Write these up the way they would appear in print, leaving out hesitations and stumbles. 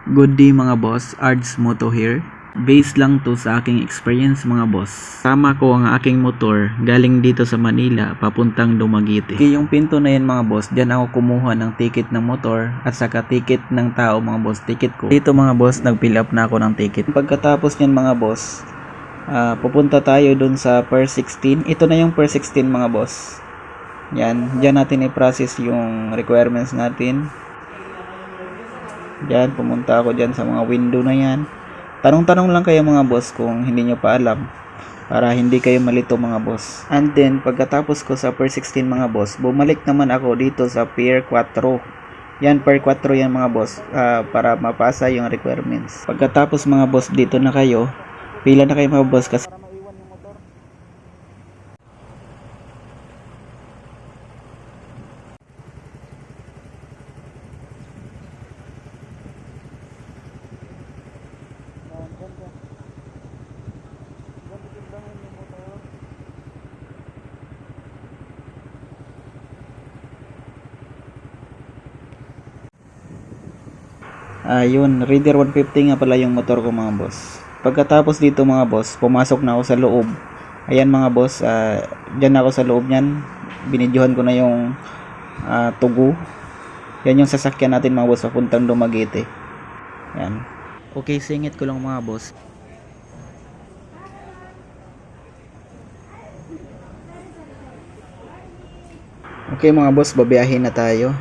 Good day mga boss, Ards Moto here. Based lang to sa aking experience mga boss. Tama ko ang aking motor galing dito sa Manila papuntang Dumaguete. Okay, yung pinto na yan mga boss, dyan ako kumuha ng ticket ng motor at saka ticket ng tao mga boss, ticket ko. Dito mga boss, nag-fill up na ako ng ticket. Pagkatapos nyan mga boss, pupunta tayo dun sa per 16. Ito na yung per 16 mga boss. Yan, dyan natin i-process yung requirements natin. Diyan, pumunta ako dyan sa mga window na yan. Tanong-tanong lang kayo mga boss kung hindi nyo pa alam para hindi kayo malito mga boss. And then, pagkatapos ko sa per 16 mga boss, bumalik naman ako dito sa per 4. Yan, per 4 yan mga boss, para mapasa yung requirements. Pagkatapos mga boss, dito na kayo. Pila na kayo mga boss kasi yun, Raider 150 nga pala yung motor ko mga boss. Pagkatapos dito mga boss, pumasok na ako sa loob. Ayan mga boss, dyan ako sa loob nyan. Binidyohan ko na yung tugu. Yan yung sasakyan natin mga boss papuntang Dumaguete. Yan. Okay, singit ko lang mga boss. Okay mga boss, babiyahin na tayo.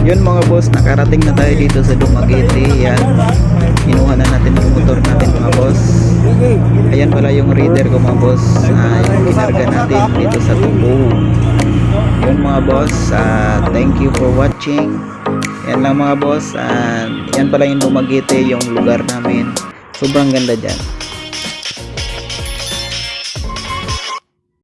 Yun mga boss, nakarating na tayo dito sa Dumaguete. Yan, kinuha na natin yung motor natin mga boss. Ayan pala yung Raider ko mga boss, yung kinarga natin dito sa tubo. Yun mga boss, thank you for watching. Yan lang mga boss, yan pala yung Dumaguete, yung lugar namin. Sobrang ganda dyan.